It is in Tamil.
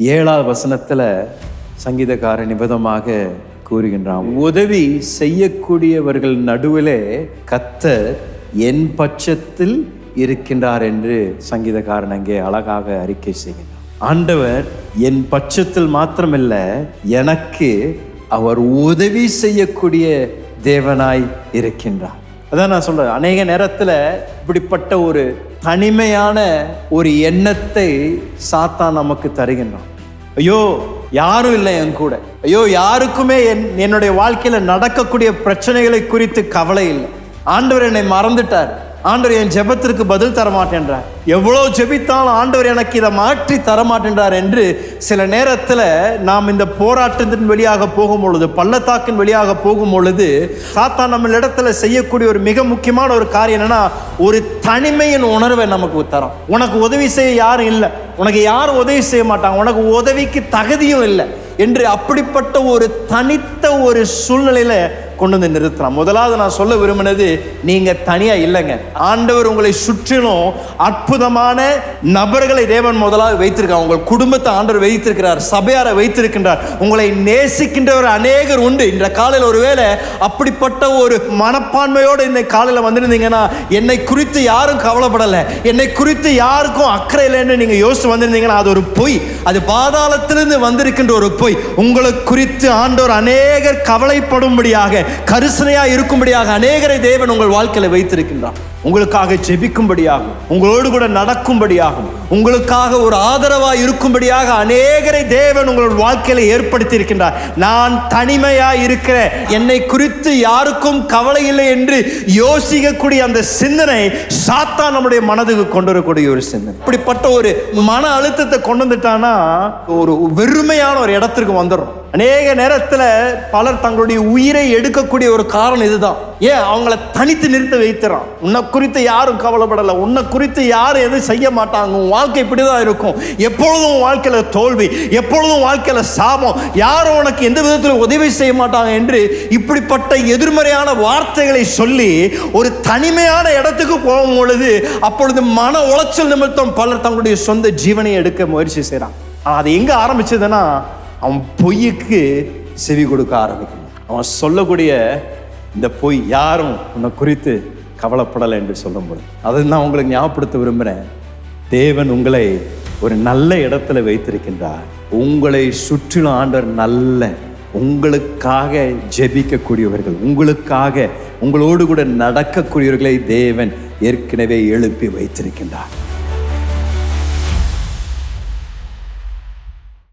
7வது வசனத்துல சங்கீதக்காரன் நிபதமாக கூறுகின்றான், உதவி செய்யக்கூடியவர்கள் நடுவிலே கர்த்தர் என் பட்சத்தில் இருக்கின்றார் என்று சங்கீதக்காரன் அங்கே அழகாக அறிக்கை செய்கின்றார். ஆண்டவர் என் பட்சத்தில் மாத்திரமல்ல, எனக்கு அவர் உதவி செய்யக்கூடிய தேவனாய் இருக்கின்றார். அதான் நான் சொல்றேன், அநேக நேரத்துல இப்படிப்பட்ட ஒரு தனிமையான ஒரு எண்ணத்தை சாத்தான் நமக்கு தருகின்றான். ஐயோ யாரும் இல்லை என் கூட, ஐயோ யாருக்குமே என்னுடைய வாழ்க்கையில நடக்கக்கூடிய பிரச்சனைகளை குறித்து கவலை இல்லை, ஆண்டவர் என்னை மறந்துட்டார், ஆண்டவர் என் ஜெபத்திற்கு பதில் தரமாட்டேன்றார், எவ்வளோ ஜெபித்தாலும் ஆண்டவர் எனக்கு இதை மாற்றி தரமாட்டேன்றார் என்று சில நேரத்தில் நாம் இந்த போராட்டத்தின் வழியாக போகும் பொழுது, பள்ளத்தாக்கின் வழியாக போகும் பொழுது சாத்தான் நம்ம இடத்துல செய்யக்கூடிய ஒரு மிக முக்கியமான ஒரு காரியம் என்னன்னா, ஒரு தனிமையின் உணர்வை நமக்கு தரும். உனக்கு உதவி செய்ய யாரும் இல்லை, உனக்கு யாரும் உதவி செய்ய மாட்டாங்க, உனக்கு உதவிக்கு தகுதியும் இல்லை என்று அப்படிப்பட்ட ஒரு தனித்த ஒரு சூழ்நிலையில கொண்டு வந்து நிறுத்தலாம். முதலாவது நான் சொல்ல விரும்பினது, நீங்க தனியா இல்லைங்க. ஆண்டவர் உங்களை சுற்றிலும் அற்புதமான நபர்களை தேவன் முதலாவது வைத்திருக்கார். உங்கள் குடும்பத்தை ஆண்டவர் வைத்திருக்கிறார், சபையாரை வைத்திருக்கின்றார், உங்களை நேசிக்கின்றவர் அநேகர் உண்டு. இந்த காலையில் ஒருவேளை அப்படிப்பட்ட ஒரு மனப்பான்மையோடு இந்த காலையில் வந்திருந்தீங்கன்னா, என்னை குறித்து யாரும் கவலைப்படலை, என்னை குறித்து யாருக்கும் அக்கறை இல்லைன்னு நீங்க யோசிச்சு வந்திருந்தீங்கன்னா அது ஒரு பொய், அது பாதாளத்திலிருந்து வந்திருக்கின்ற ஒரு பொய். உங்களை குறித்து ஆண்டவர் அநேகர் கவலைப்படும்படியாக, கரிசனையா இருக்கும்படியாக அநேகரை தேவன் உங்கள் வாழ்க்கையில வைத்திருக்கின்றார். உங்களுக்காக ஜெபிக்கும்படியாகும், உங்களோடு கூட நடக்கும்படியாகும், உங்களுக்காக ஒரு ஆதரவாக இருக்கும்படியாக அநேகரை தேவன் உங்கள் வாழ்க்கையில ஏற்படுத்தி இருக்கின்றார். நான் தனிமையா இருக்கிறேன், என்னை குறித்து யாருக்கும் கவலை இல்லை என்று யோசிக்கக்கூடிய அந்த சிந்தனை சாத்தான் நம்முடைய மனதுக்கு கொண்டு வரக்கூடிய ஒரு சிந்தனை. இப்படிப்பட்ட ஒரு மன அழுத்தத்தை கொண்டு வந்துட்டானா ஒரு வெறுமையான ஒரு இடத்திற்கு வந்துடும். அநேக நேரத்தில் பலர் தங்களுடைய உயிரை எடுக்கக்கூடிய ஒரு காரணம் இதுதான். ஏன் அவங்கள தனித்து நிறுத்த வைக்கிறான். உன்னை குறித்து யாரும் கவலைப்படலை, உன்னை குறித்து யாரும் எதுவும் செய்ய மாட்டாங்க, உன் வாழ்க்கை இப்படிதான் இருக்கும், எப்பொழுதும் வாழ்க்கையில தோல்வி, எப்பொழுதும் வாழ்க்கையில சாபம், யாரும் உனக்கு எந்த விதத்தில் உதவி செய்ய மாட்டாங்க என்று இப்படிப்பட்ட எதிர்மறையான வார்த்தைகளை சொல்லி ஒரு தனிமையான இடத்துக்கு போகும் பொழுது அப்பொழுது மன உளைச்சல் நிமித்தம் பலர் தங்களுடைய சொந்த ஜீவனை எடுக்க முயற்சி செய்கிறான். அது எங்க ஆரம்பிச்சதுன்னா, அவன் பொய்யுக்கு செவி கொடுக்க ஆரம்பிக்கணும். அவன் சொல்லக்கூடிய இந்த பொய், யாரும் உன்னை குறித்து கவலைப்படலை என்று சொல்லும்போது, அதை நான் உங்களுக்கு ஞாபகப்படுத்த விரும்புகிறேன். தேவன் உங்களை ஒரு நல்ல இடத்துல வைத்திருக்கின்றார். உங்களை சுற்றிலும் ஆண்டவர் நல்ல, உங்களுக்காக ஜெபிக்கக்கூடியவர்கள், உங்களுக்காக உங்களோடு கூட நடக்கக்கூடியவர்களை தேவன் ஏற்கனவே எழுப்பி வைத்திருக்கின்றார்.